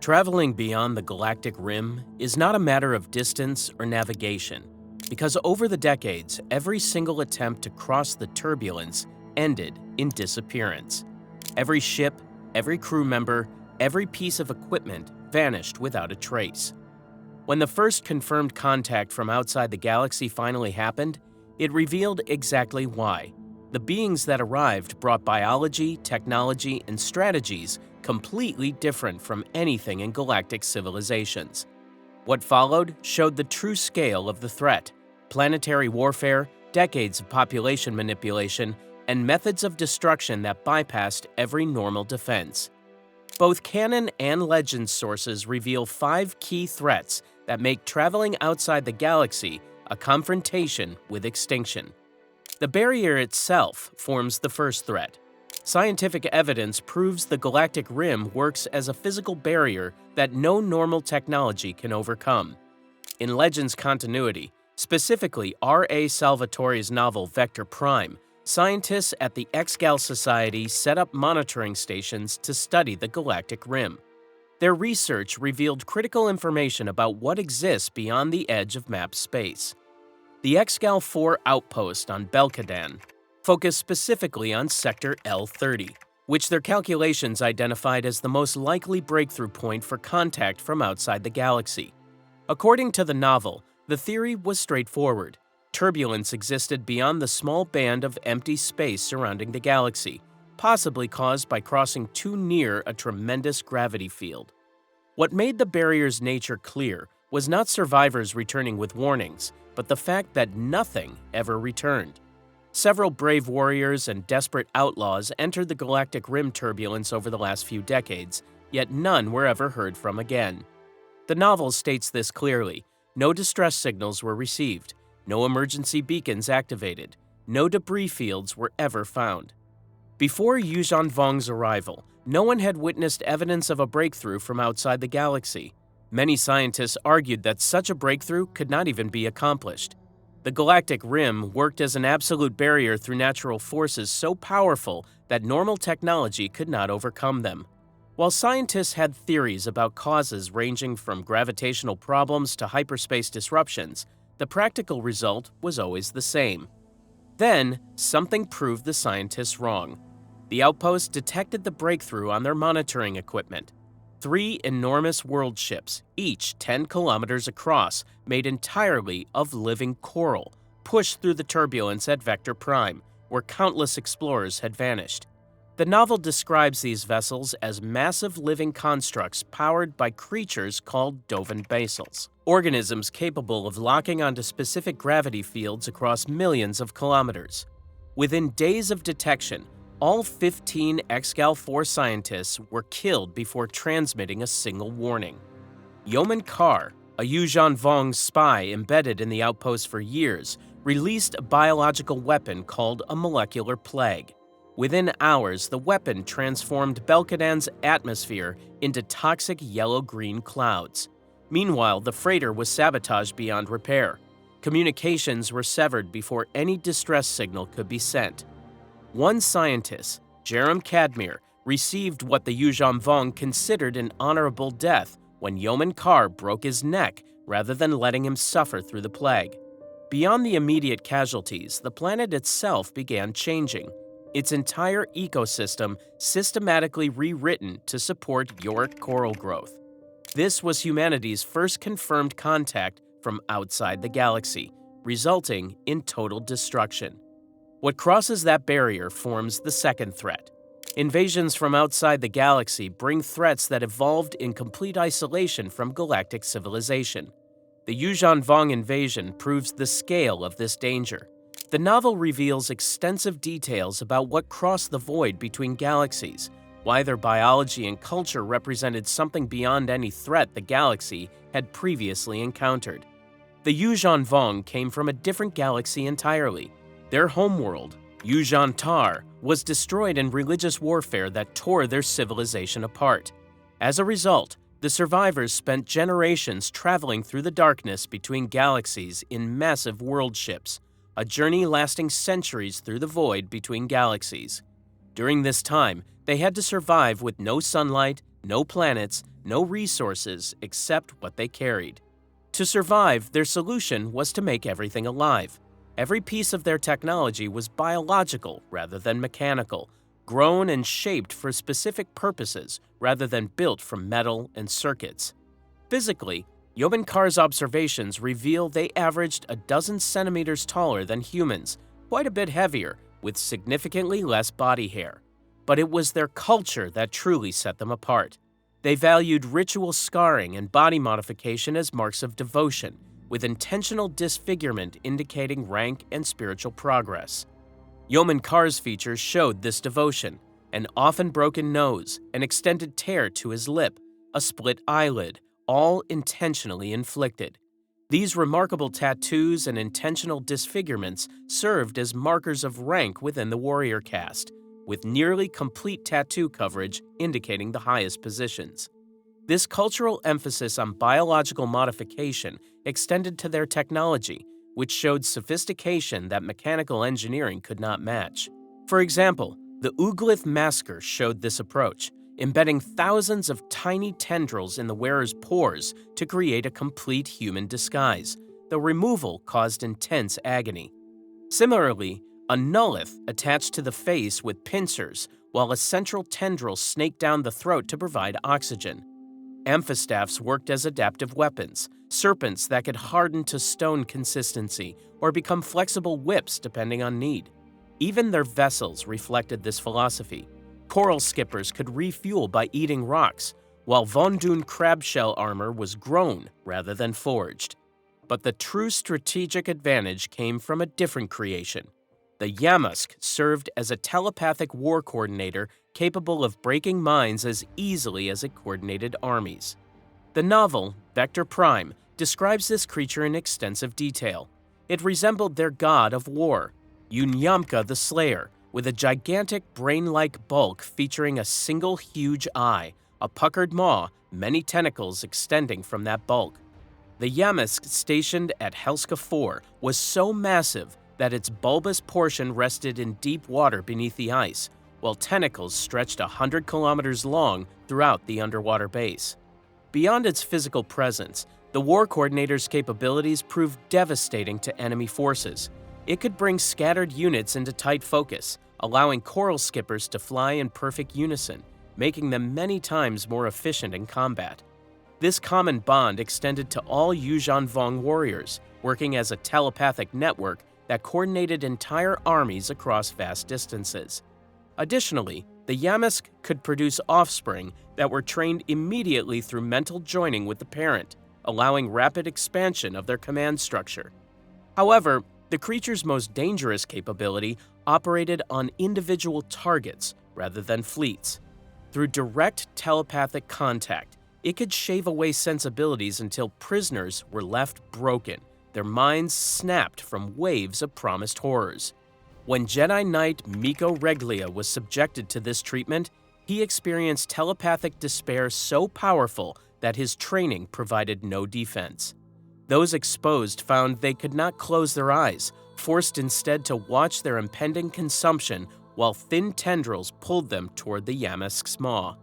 Traveling beyond the galactic rim is not a matter of distance or navigation, because over the decades, every single attempt to cross the turbulence ended in disappearance. Every ship, every crew member, every piece of equipment vanished without a trace. When the first confirmed contact from outside the galaxy finally happened, it revealed exactly why. The beings that arrived brought biology, technology, and strategies completely different from anything in galactic civilizations. What followed showed the true scale of the threat: planetary warfare, decades of population manipulation, and methods of destruction that bypassed every normal defense. Both Canon and Legends sources reveal 5 key threats that make traveling outside the galaxy a confrontation with extinction. The barrier itself forms the first threat. Scientific evidence proves the galactic rim works as a physical barrier that no normal technology can overcome. In Legends continuity, specifically R.A. Salvatore's novel Vector Prime, scientists at the Mnggal Society set up monitoring stations to study the galactic rim. Their research revealed critical information about what exists beyond the edge of map space. The Mnggal 4 outpost on Belkadan focused specifically on Sector L30, which their calculations identified as the most likely breakthrough point for contact from outside the galaxy. According to the novel, the theory was straightforward. Turbulence existed beyond the small band of empty space surrounding the galaxy, possibly caused by crossing too near a tremendous gravity field. What made the barrier's nature clear was not survivors returning with warnings, but the fact that nothing ever returned. Several brave warriors and desperate outlaws entered the galactic rim turbulence over the last few decades, yet none were ever heard from again. The novel states this clearly: no distress signals were received, no emergency beacons activated, no debris fields were ever found. Before Yuuzhan Vong's arrival, no one had witnessed evidence of a breakthrough from outside the galaxy. Many scientists argued that such a breakthrough could not even be accomplished. The galactic rim worked as an absolute barrier through natural forces so powerful that normal technology could not overcome them. While scientists had theories about causes ranging from gravitational problems to hyperspace disruptions, the practical result was always the same. Then, something proved the scientists wrong. The outpost detected the breakthrough on their monitoring equipment. 3 enormous worldships, each 10 kilometers across, made entirely of living coral, pushed through the turbulence at Vector Prime, where countless explorers had vanished. The novel describes these vessels as massive living constructs powered by creatures called Dovan basils, organisms capable of locking onto specific gravity fields across millions of kilometers. Within days of detection, all 15 Mnggal 4 scientists were killed before transmitting a single warning. Yeoman Carr, a Yuuzhan Vong spy embedded in the outpost for years, released a biological weapon called a molecular plague. Within hours, the weapon transformed Belkadan's atmosphere into toxic yellow-green clouds. Meanwhile, the freighter was sabotaged beyond repair. Communications were severed before any distress signal could be sent. One scientist, Jerem Kadmir, received what the Yuuzhan Vong considered an honorable death when Yeoman Carr broke his neck rather than letting him suffer through the plague. Beyond the immediate casualties, the planet itself began changing, its entire ecosystem systematically rewritten to support Yorick coral growth. This was humanity's first confirmed contact from outside the galaxy, resulting in total destruction. What crosses that barrier forms the second threat. Invasions from outside the galaxy bring threats that evolved in complete isolation from galactic civilization. The Yuuzhan Vong invasion proves the scale of this danger. The novel reveals extensive details about what crossed the void between galaxies, why their biology and culture represented something beyond any threat the galaxy had previously encountered. The Yuuzhan Vong came from a different galaxy entirely. Their homeworld, Yuuzhan Tar, was destroyed in religious warfare that tore their civilization apart. As a result, the survivors spent generations traveling through the darkness between galaxies in massive worldships, a journey lasting centuries through the void between galaxies. During this time, they had to survive with no sunlight, no planets, no resources except what they carried. To survive, their solution was to make everything alive. Every piece of their technology was biological rather than mechanical, grown and shaped for specific purposes rather than built from metal and circuits. Physically, Yuuzhan Vong's observations reveal they averaged a dozen centimeters taller than humans, quite a bit heavier, with significantly less body hair. But it was their culture that truly set them apart. They valued ritual scarring and body modification as marks of devotion, with intentional disfigurement indicating rank and spiritual progress. Yuuzhan Vong's features showed this devotion: an often broken nose, an extended tear to his lip, a split eyelid, all intentionally inflicted. These remarkable tattoos and intentional disfigurements served as markers of rank within the warrior caste, with nearly complete tattoo coverage indicating the highest positions. This cultural emphasis on biological modification extended to their technology, which showed sophistication that mechanical engineering could not match. For example, the Uglith masker showed this approach, embedding thousands of tiny tendrils in the wearer's pores to create a complete human disguise. The removal caused intense agony. Similarly, a nullith attached to the face with pincers, while a central tendril snaked down the throat to provide oxygen. Amphistaffs worked as adaptive weapons, serpents that could harden to stone consistency or become flexible whips depending on need. Even their vessels reflected this philosophy. Coral skippers could refuel by eating rocks, while Vondun crabshell armor was grown rather than forged. But the true strategic advantage came from a different creation. The Yamask served as a telepathic war coordinator capable of breaking minds as easily as it coordinated armies. The novel, Vector Prime, describes this creature in extensive detail. It resembled their god of war, Unyamka the Slayer, with a gigantic brain-like bulk featuring a single huge eye, a puckered maw, many tentacles extending from that bulk. The Yamask stationed at Helska 4 was so massive that its bulbous portion rested in deep water beneath the ice, while tentacles stretched 100 kilometers long throughout the underwater base. Beyond its physical presence, the War Coordinator's capabilities proved devastating to enemy forces. It could bring scattered units into tight focus, allowing coral skippers to fly in perfect unison, making them many times more efficient in combat. This common bond extended to all Yuuzhan Vong warriors, working as a telepathic network that coordinated entire armies across vast distances. Additionally, the Yamask could produce offspring that were trained immediately through mental joining with the parent, allowing rapid expansion of their command structure. However, the creature's most dangerous capability operated on individual targets rather than fleets. Through direct telepathic contact, it could shave away sensibilities until prisoners were left broken, their minds snapped from waves of promised horrors. When Jedi Knight Miko Reglia was subjected to this treatment, he experienced telepathic despair so powerful that his training provided no defense. Those exposed found they could not close their eyes, forced instead to watch their impending consumption while thin tendrils pulled them toward the Yamask's maw.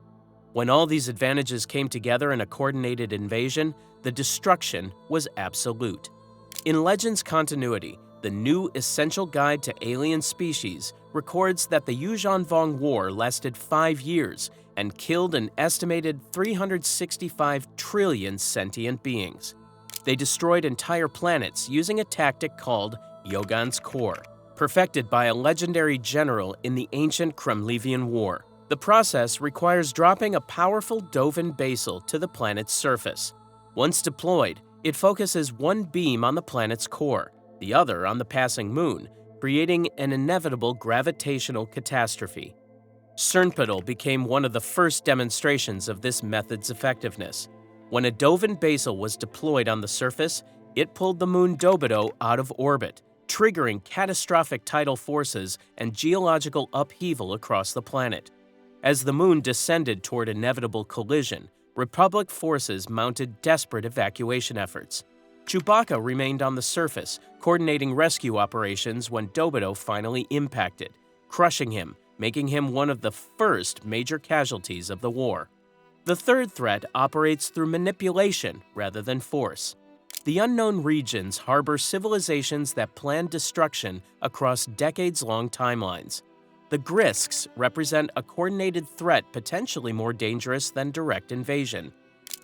When all these advantages came together in a coordinated invasion, the destruction was absolute. In Legends continuity, the new Essential Guide to Alien Species records that the Yuuzhan Vong War lasted 5 years and killed an estimated 365 trillion sentient beings. They destroyed entire planets using a tactic called Yogan's Core, perfected by a legendary general in the ancient Kremlivian War. The process requires dropping a powerful Dovin basal to the planet's surface. Once deployed, it focuses one beam on the planet's core, the other on the passing moon, creating an inevitable gravitational catastrophe. Cernpedal became one of the first demonstrations of this method's effectiveness. When a Dovin basal was deployed on the surface, it pulled the moon Dobido out of orbit, triggering catastrophic tidal forces and geological upheaval across the planet. As the moon descended toward inevitable collision, Republic forces mounted desperate evacuation efforts. Chewbacca remained on the surface, coordinating rescue operations when Dobido finally impacted, crushing him, making him one of the first major casualties of the war. The third threat operates through manipulation rather than force. The unknown regions harbor civilizations that plan destruction across decades-long timelines. The Grysks represent a coordinated threat potentially more dangerous than direct invasion.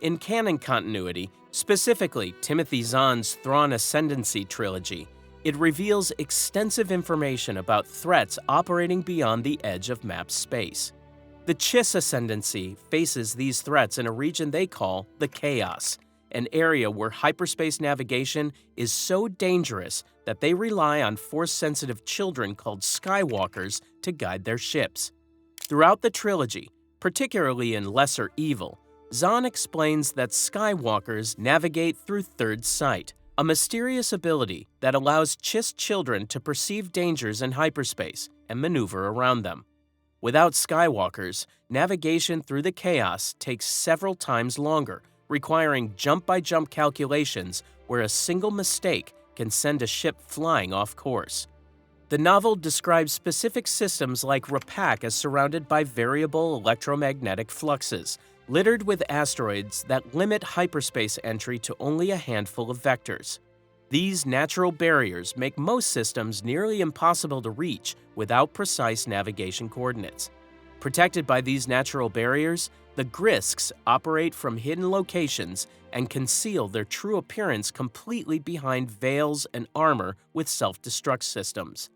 In canon continuity, specifically Timothy Zahn's Thrawn Ascendancy trilogy, it reveals extensive information about threats operating beyond the edge of map space. The Chiss Ascendancy faces these threats in a region they call the Chaos, an area where hyperspace navigation is so dangerous that they rely on force-sensitive children called Skywalkers to guide their ships. Throughout the trilogy, particularly in Lesser Evil, Zahn explains that Skywalkers navigate through third sight, a mysterious ability that allows Chiss children to perceive dangers in hyperspace and maneuver around them. Without Skywalkers, navigation through the chaos takes several times longer, requiring jump-by-jump calculations where a single mistake can send a ship flying off course. The novel describes specific systems like Rapak as surrounded by variable electromagnetic fluxes, littered with asteroids that limit hyperspace entry to only a handful of vectors. These natural barriers make most systems nearly impossible to reach without precise navigation coordinates. Protected by these natural barriers, the Grysks operate from hidden locations and conceal their true appearance completely behind veils and armor with self-destruct systems.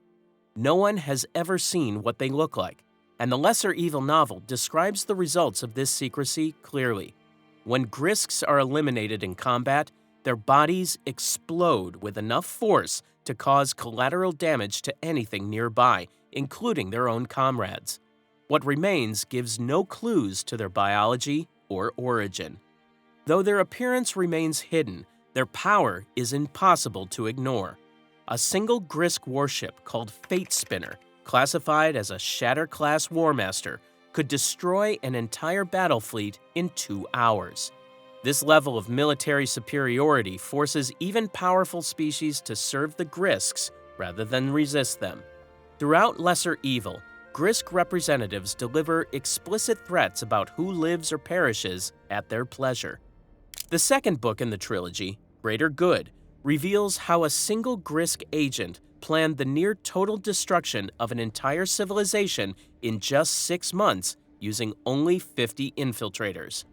No one has ever seen what they look like, and the Lesser Evil novel describes the results of this secrecy clearly. When Grysks are eliminated in combat, their bodies explode with enough force to cause collateral damage to anything nearby, including their own comrades. What remains gives no clues to their biology or origin. Though their appearance remains hidden, their power is impossible to ignore. A single Grisk warship called Fate Spinner, classified as a Shatter-class Warmaster, could destroy an entire battle fleet in 2 hours. This level of military superiority forces even powerful species to serve the Grysks rather than resist them. Throughout Lesser Evil, Grisk representatives deliver explicit threats about who lives or perishes at their pleasure. The second book in the trilogy, Greater Good, reveals how a single Grisk agent planned the near-total destruction of an entire civilization in just 6 months using only 50 infiltrators.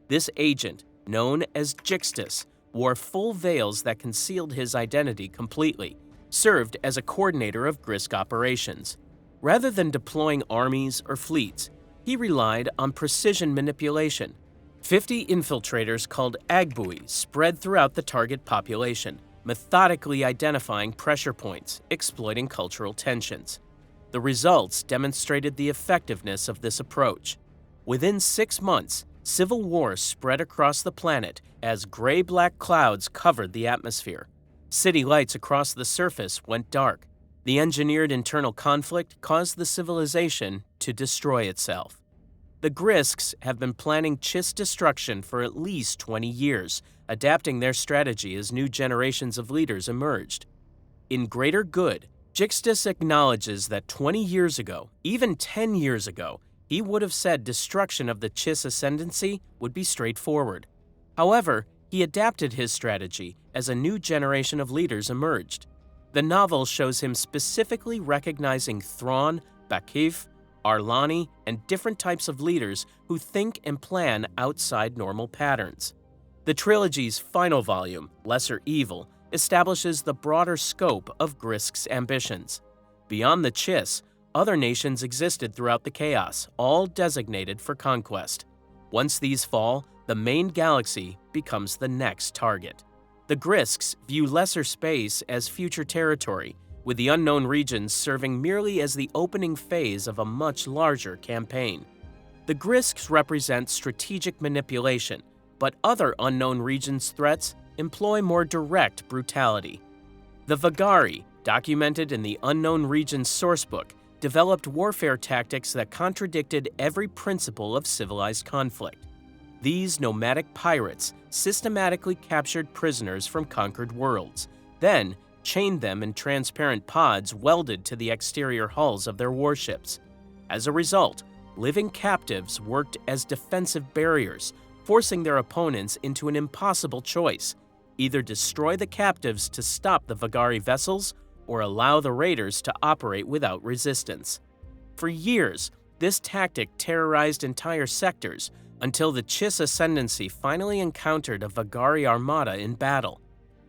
This agent, known as Jixtus, wore full veils that concealed his identity completely, served as a coordinator of Grisk operations. Rather than deploying armies or fleets, he relied on precision manipulation. 50 infiltrators called Agbuis spread throughout the target population, methodically identifying pressure points, exploiting cultural tensions. The results demonstrated the effectiveness of this approach. Within 6 months, civil war spread across the planet as gray-black clouds covered the atmosphere. City lights across the surface went dark. The engineered internal conflict caused the civilization to destroy itself. The Grysks have been planning Chiss destruction for at least 20 years, adapting their strategy as new generations of leaders emerged. In Greater Good, Jixtus acknowledges that 20 years ago, even 10 years ago, he would have said destruction of the Chiss ascendancy would be straightforward. However, he adapted his strategy as a new generation of leaders emerged. The novel shows him specifically recognizing Thrawn, Bakif, Arlani, and different types of leaders who think and plan outside normal patterns. The trilogy's final volume, Lesser Evil, establishes the broader scope of Grisk's ambitions. Beyond the Chiss, other nations existed throughout the chaos, all designated for conquest. Once these fall, the main galaxy becomes the next target. The Grysks view lesser space as future territory, with the unknown regions serving merely as the opening phase of a much larger campaign. The Grysks represent strategic manipulation, but other unknown regions' threats employ more direct brutality. The Vagari, documented in the Unknown Regions sourcebook, developed warfare tactics that contradicted every principle of civilized conflict. These nomadic pirates systematically captured prisoners from conquered worlds, then chained them in transparent pods welded to the exterior hulls of their warships. As a result, living captives worked as defensive barriers, forcing their opponents into an impossible choice: either destroy the captives to stop the Vagari vessels or allow the raiders to operate without resistance. For years, this tactic terrorized entire sectors until the Chiss Ascendancy finally encountered a Vagari armada in battle.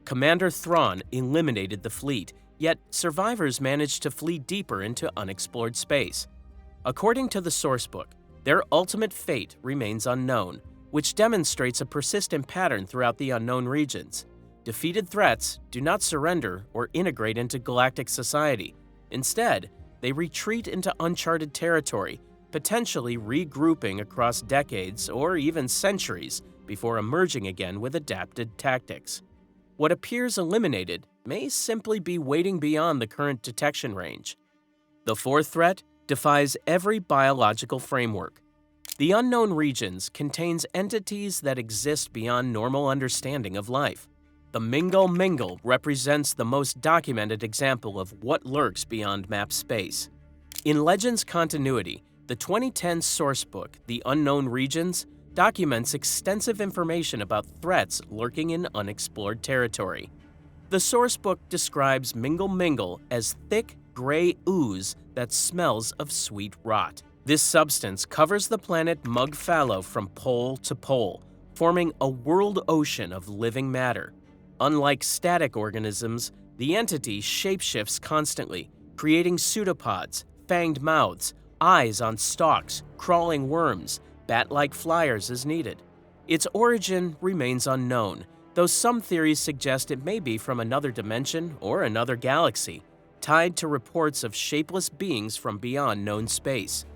Commander Thrawn eliminated the fleet, yet survivors managed to flee deeper into unexplored space. According to the sourcebook, their ultimate fate remains unknown, which demonstrates a persistent pattern throughout the unknown regions. Defeated threats do not surrender or integrate into galactic society. Instead, they retreat into uncharted territory, potentially regrouping across decades or even centuries before emerging again with adapted tactics. What appears eliminated may simply be waiting beyond the current detection range. The fourth threat defies every biological framework. The unknown regions contains entities that exist beyond normal understanding of life. The Mingle Mingle represents the most documented example of what lurks beyond map space. In Legends continuity, the 2010 sourcebook, The Unknown Regions, documents extensive information about threats lurking in unexplored territory. The sourcebook describes Mingle Mingle as thick, gray ooze that smells of sweet rot. This substance covers the planet Mnggal from pole to pole, forming a world ocean of living matter. Unlike static organisms, the entity shapeshifts constantly, creating pseudopods, fanged mouths, eyes on stalks, crawling worms, bat-like flyers as needed. Its origin remains unknown, though some theories suggest it may be from another dimension or another galaxy, tied to reports of shapeless beings from beyond known space.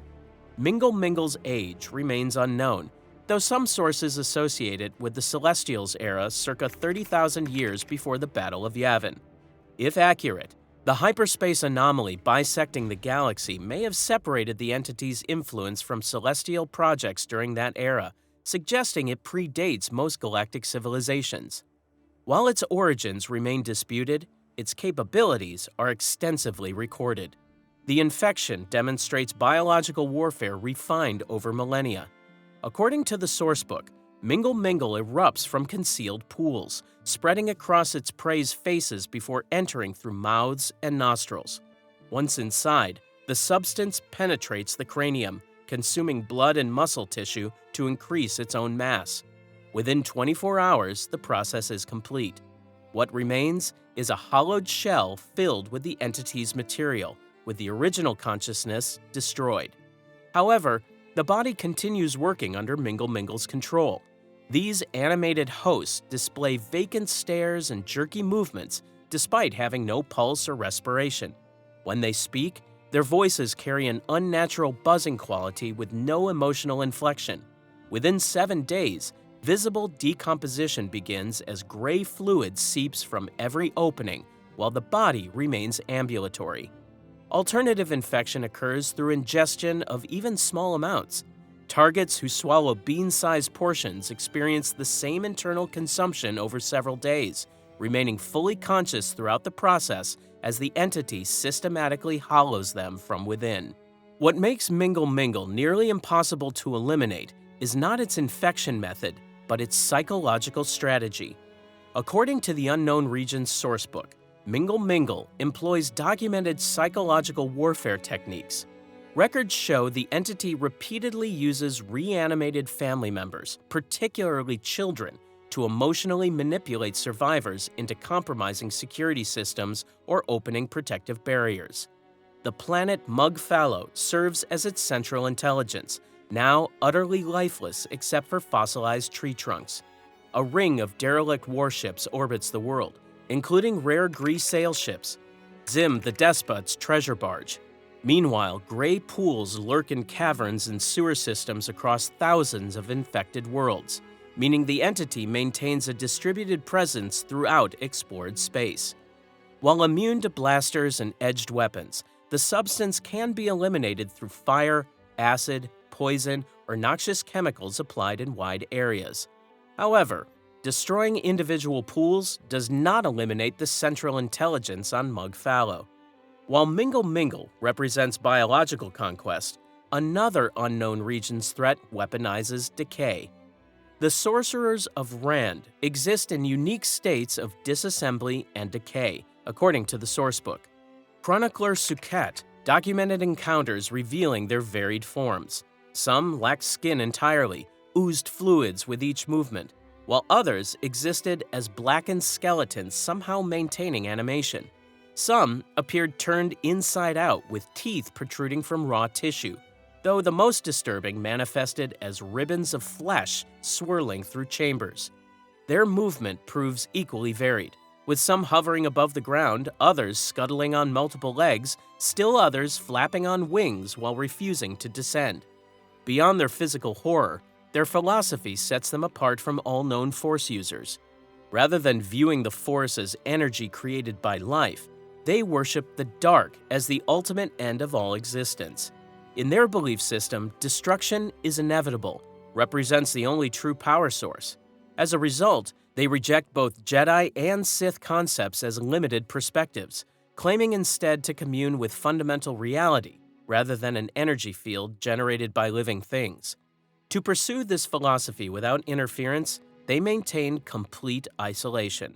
Mingle Mingle's age remains unknown, though some sources associate it with the Celestials era circa 30,000 years before the Battle of Yavin. If accurate, the hyperspace anomaly bisecting the galaxy may have separated the entity's influence from celestial projects during that era, suggesting it predates most galactic civilizations. While its origins remain disputed, its capabilities are extensively recorded. The infection demonstrates biological warfare refined over millennia. According to the sourcebook, Mingle Mingle erupts from concealed pools, spreading across its prey's faces before entering through mouths and nostrils. Once inside, the substance penetrates the cranium, consuming blood and muscle tissue to increase its own mass. Within 24 hours, the process is complete. What remains is a hollowed shell filled with the entity's material, with the original consciousness destroyed. However, the body continues working under Mingle Mingle's control. These animated hosts display vacant stares and jerky movements despite having no pulse or respiration. When they speak, their voices carry an unnatural buzzing quality with no emotional inflection. Within 7 days, visible decomposition begins as gray fluid seeps from every opening, while the body remains ambulatory. Alternative infection occurs through ingestion of even small amounts. Targets who swallow bean-sized portions experience the same internal consumption over several days, remaining fully conscious throughout the process as the entity systematically hollows them from within. What makes Mingle Mingle nearly impossible to eliminate is not its infection method, but its psychological strategy. According to the Unknown Regions sourcebook, Mingle Mingle employs documented psychological warfare techniques. Records show the entity repeatedly uses reanimated family members, particularly children, to emotionally manipulate survivors into compromising security systems or opening protective barriers. The planet Mnggal serves as its central intelligence, now utterly lifeless except for fossilized tree trunks. A ring of derelict warships orbits the world, including rare Grysks sail ships, Zim the Despot's treasure barge. Meanwhile, gray pools lurk in caverns and sewer systems across thousands of infected worlds, meaning the entity maintains a distributed presence throughout explored space. While immune to blasters and edged weapons, the substance can be eliminated through fire, acid, poison, or noxious chemicals applied in wide areas. However, destroying individual pools does not eliminate the central intelligence on Mnggal. While Mingle Mingle represents biological conquest, another unknown region's threat weaponizes decay. The Sorcerers of Rand exist in unique states of disassembly and decay, according to the sourcebook. Chronicler Suket documented encounters revealing their varied forms. Some lacked skin entirely, oozed fluids with each movement, while others existed as blackened skeletons somehow maintaining animation. Some appeared turned inside out with teeth protruding from raw tissue, though the most disturbing manifested as ribbons of flesh swirling through chambers. Their movement proves equally varied, with some hovering above the ground, others scuttling on multiple legs, still others flapping on wings while refusing to descend. Beyond their physical horror, their philosophy sets them apart from all known Force users. Rather than viewing the Force as energy created by life, they worship the dark as the ultimate end of all existence. In their belief system, destruction is inevitable, represents the only true power source. As a result, they reject both Jedi and Sith concepts as limited perspectives, claiming instead to commune with fundamental reality rather than an energy field generated by living things. To pursue this philosophy without interference, they maintain complete isolation.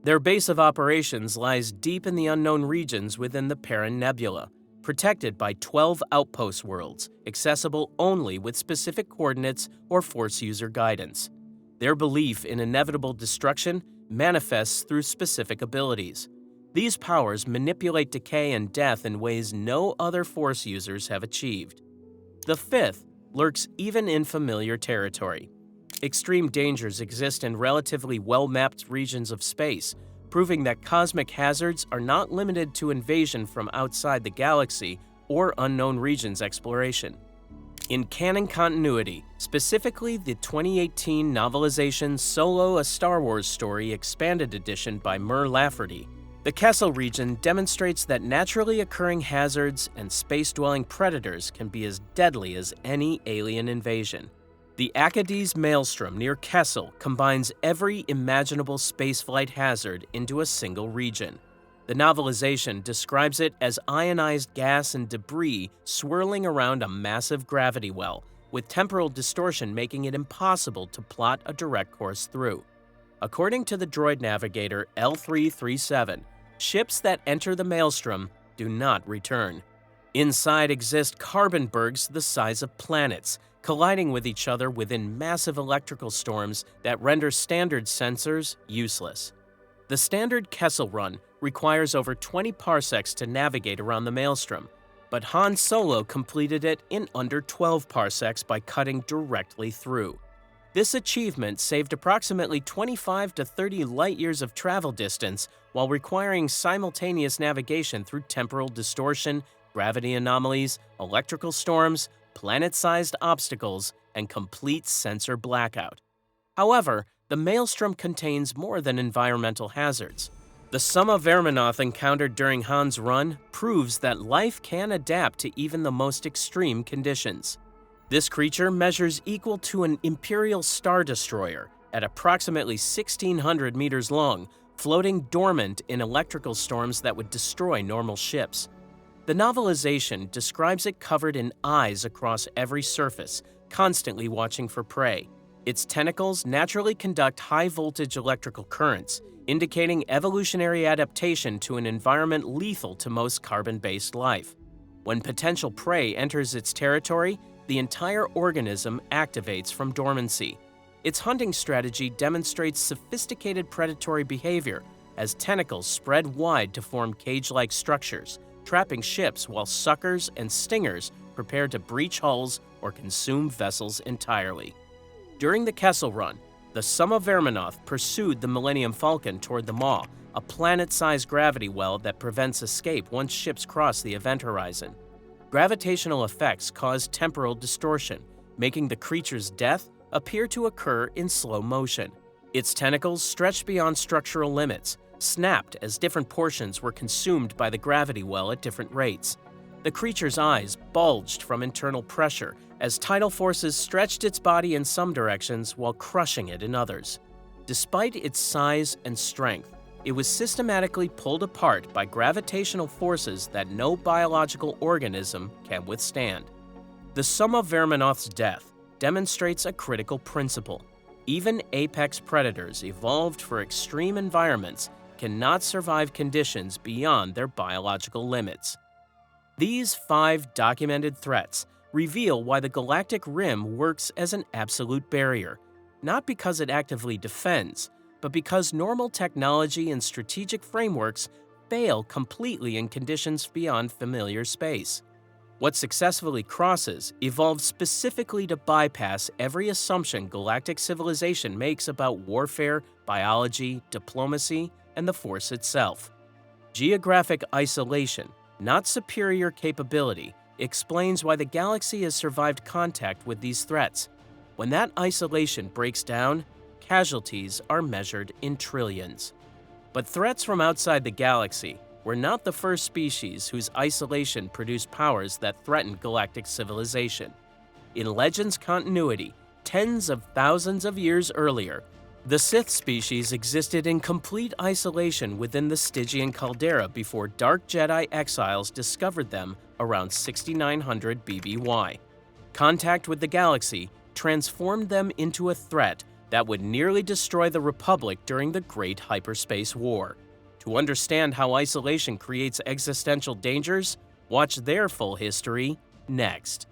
Their base of operations lies deep in the unknown regions within the Perrin Nebula, protected by 12 outpost worlds, accessible only with specific coordinates or Force user guidance. Their belief in inevitable destruction manifests through specific abilities. These powers manipulate decay and death in ways no other Force users have achieved. The fifth lurks even in familiar territory. Extreme dangers exist in relatively well-mapped regions of space, proving that cosmic hazards are not limited to invasion from outside the galaxy or unknown regions exploration. In canon continuity, specifically the 2018 novelization Solo: A Star Wars Story Expanded Edition by Mur Lafferty, the Kessel region demonstrates that naturally occurring hazards and space-dwelling predators can be as deadly as any alien invasion. The Akkadi's Maelstrom near Kessel combines every imaginable spaceflight hazard into a single region. The novelization describes it as ionized gas and debris swirling around a massive gravity well, with temporal distortion making it impossible to plot a direct course through. According to the droid navigator L337, ships that enter the Maelstrom do not return. Inside exist carbon bergs the size of planets, colliding with each other within massive electrical storms that render standard sensors useless. The standard Kessel run requires over 20 parsecs to navigate around the Maelstrom, but Han Solo completed it in under 12 parsecs by cutting directly through. This achievement saved approximately 25 to 30 light-years of travel distance while requiring simultaneous navigation through temporal distortion, gravity anomalies, electrical storms, planet-sized obstacles, and complete sensor blackout. However, the Maelstrom contains more than environmental hazards. The Summa Verminoth encountered during Han's run proves that life can adapt to even the most extreme conditions. This creature measures equal to an Imperial Star Destroyer at approximately 1,600 meters long, floating dormant in electrical storms that would destroy normal ships. The novelization describes it covered in eyes across every surface, constantly watching for prey. Its tentacles naturally conduct high-voltage electrical currents, indicating evolutionary adaptation to an environment lethal to most carbon-based life. When potential prey enters its territory, the entire organism activates from dormancy. Its hunting strategy demonstrates sophisticated predatory behavior, as tentacles spread wide to form cage-like structures, trapping ships while suckers and stingers prepare to breach hulls or consume vessels entirely. During the Kessel run, the Summa Verminoth pursued the Millennium Falcon toward the Maw, a planet-sized gravity well that prevents escape once ships cross the event horizon. Gravitational effects cause temporal distortion, making the creature's death appear to occur in slow motion. Its tentacles stretched beyond structural limits, snapped as different portions were consumed by the gravity well at different rates. The creature's eyes bulged from internal pressure as tidal forces stretched its body in some directions while crushing it in others. Despite its size and strength, it was systematically pulled apart by gravitational forces that no biological organism can withstand. The sum of Verminoth's death demonstrates a critical principle. Even apex predators evolved for extreme environments cannot survive conditions beyond their biological limits. These 5 documented threats reveal why the galactic rim works as an absolute barrier, not because it actively defends, but because normal technology and strategic frameworks fail completely in conditions beyond familiar space. What successfully crosses evolved specifically to bypass every assumption galactic civilization makes about warfare, biology, diplomacy, and the Force itself. Geographic isolation, not superior capability, explains why the galaxy has survived contact with these threats. When that isolation breaks down, casualties are measured in trillions. But threats from outside the galaxy were not the first species whose isolation produced powers that threatened galactic civilization. In Legends continuity, tens of thousands of years earlier, the Sith species existed in complete isolation within the Stygian caldera before Dark Jedi exiles discovered them around 6900 BBY. Contact with the galaxy transformed them into a threat that would nearly destroy the Republic during the Great Hyperspace War. To understand how isolation creates existential dangers, watch their full history next.